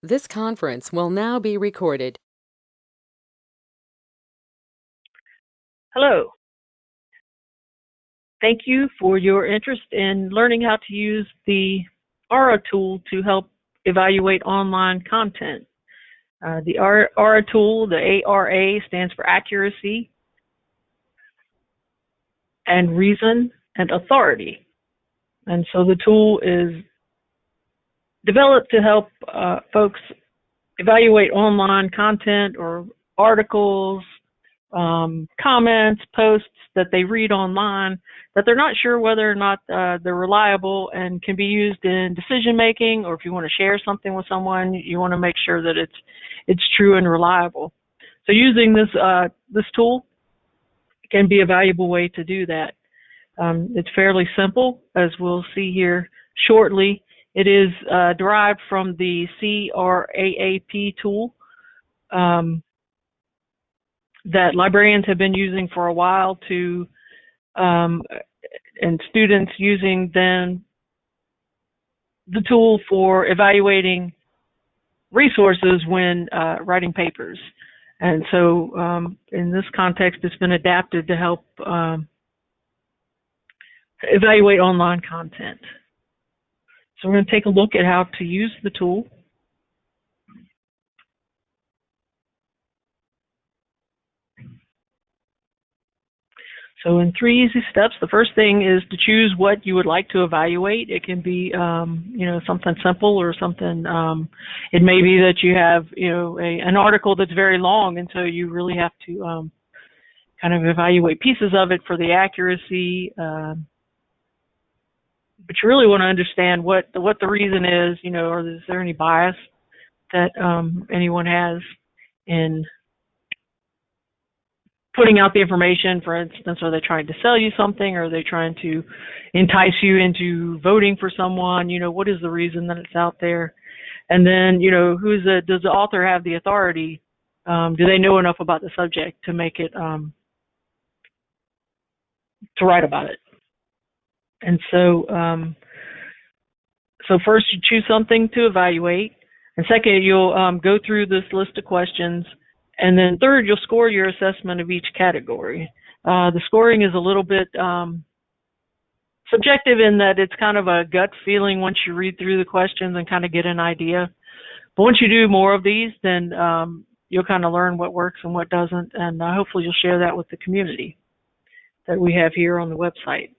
This conference will now be recorded. Hello. Thank you for your interest in learning how to use the ARA tool to help evaluate online content. The ARA tool, the ARA, stands for accuracy and reason and authority. And so the tool is developed to help folks evaluate online content or articles, comments, posts that they read online that they're not sure whether or not they're reliable and can be used in decision making, or if you want to share something with someone, you want to make sure that it's true and reliable. So using this tool can be a valuable way to do that. It's fairly simple, as we'll see here shortly. It is derived from the CRAAP tool that librarians have been using for a while to, and students using then the tool for evaluating resources when writing papers. And so in this context, it's been adapted to help evaluate online content. So we're going to take a look at how to use the tool. So in 3 easy steps, the first thing is to choose what you would like to evaluate. It can be, something simple or something. It may be that you have, an article that's very long, and so you really have to kind of evaluate pieces of it for the accuracy. But you really want to understand what the reason is, or is there any bias that anyone has in putting out the information. For instance, are they trying to sell you something? Or are they trying to entice you into voting for someone? What is the reason that it's out there? And then, does the author have the authority? Do they know enough about the subject to make it, to write about it? And so, so first you choose something to evaluate. And second, you'll go through this list of questions. And then third, you'll score your assessment of each category. The scoring is a little bit subjective in that it's kind of a gut feeling once you read through the questions and kind of get an idea. But once you do more of these, then you'll kind of learn what works and what doesn't. And hopefully you'll share that with the community that we have here on the website.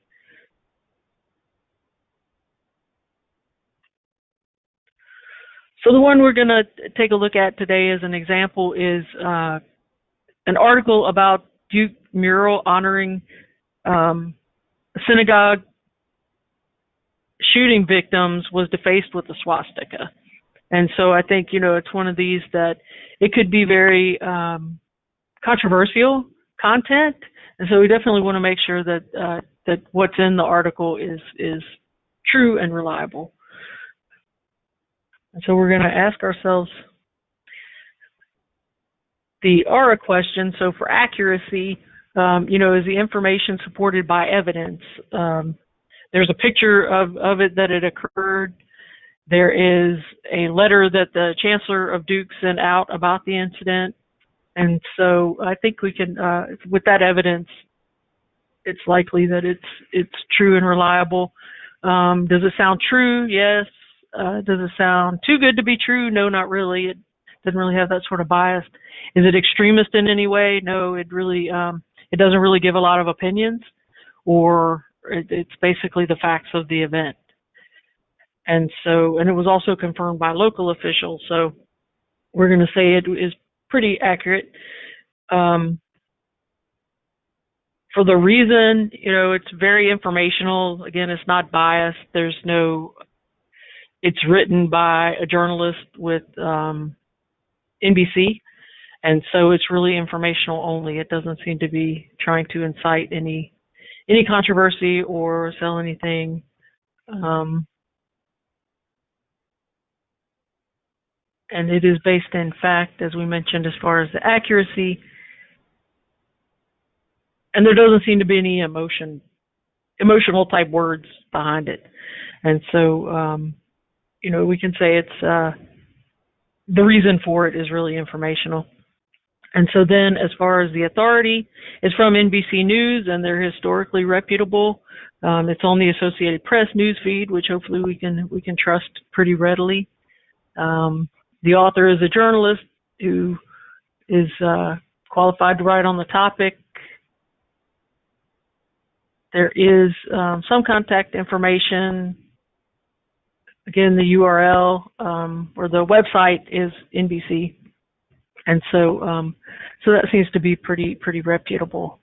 So the one we're going to take a look at today as an example is an article about Duke mural honoring synagogue shooting victims was defaced with a swastika. And so I think, it's one of these that it could be very controversial content. And so we definitely want to make sure that that what's in the article is true and reliable. And so we're going to ask ourselves the ARA question. So for accuracy, is the information supported by evidence? There's a picture of it that it occurred. There is a letter that the Chancellor of Duke sent out about the incident. And so I think we can, with that evidence, it's likely that it's true and reliable. Does it sound true? Yes. Does it sound too good to be true? No, not really. It doesn't really have that sort of bias. Is it extremist in any way? No, it really it doesn't really give a lot of opinions, or it's basically the facts of the event. And so, and it was also confirmed by local officials. So we're going to say it is pretty accurate. For the reason, it's very informational. Again, it's not biased. There's no. It's written by a journalist with NBC, and so it's really informational only. It doesn't seem to be trying to incite any controversy or sell anything. And it is based in fact, as we mentioned, as far as the accuracy. And there doesn't seem to be any emotional type words behind it. And so, we can say it's the reason for it is really informational. And so then, as far as the authority, it's from NBC News, and they're historically reputable. It's on the Associated Press news feed, which hopefully we can trust pretty readily. The author is a journalist who is qualified to write on the topic. There is some contact information. Again, the URL or the website is NBC. And so that seems to be pretty reputable.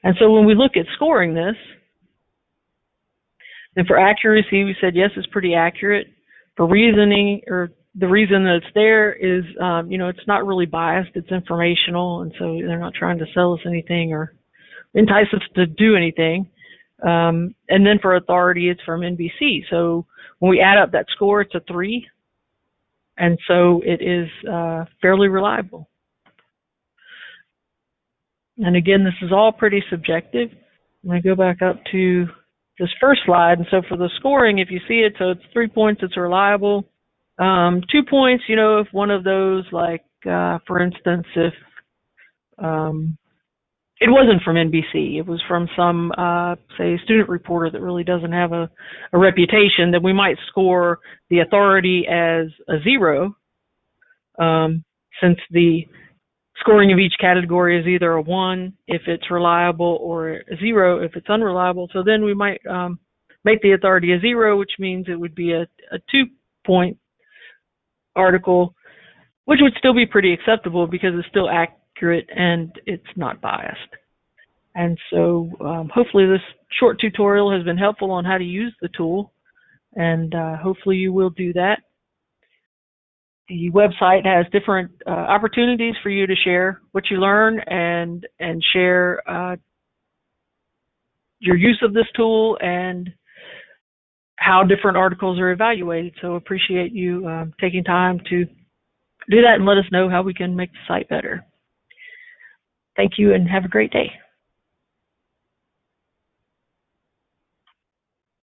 And so when we look at scoring this, and for accuracy, we said yes, it's pretty accurate. For reasoning, or the reason that it's there is, it's not really biased. It's informational, and so they're not trying to sell us anything or entice us to do anything. And then for authority, it's from NBC. So when we add up that score, it's a 3. And so it is fairly reliable. And again, this is all pretty subjective. I'm going to go back up to this first slide. And so for the scoring, if you see it, so it's 3 points, it's reliable. 2 points, if one of those, like, for instance, if it wasn't from NBC, it was from some, say, student reporter that really doesn't have a reputation, then we might score the authority as a 0, since the scoring of each category is either a 1 if it's reliable or a 0 if it's unreliable. So then we might make the authority a 0, which means it would be a 2-point article, which would still be pretty acceptable because it's still accurate and it's not biased. And so hopefully this short tutorial has been helpful on how to use the tool, and hopefully you will do that. The website has different opportunities for you to share what you learn and share your use of this tool and how different articles are evaluated. So appreciate you taking time to do that and let us know how we can make the site better. Thank you and have a great day.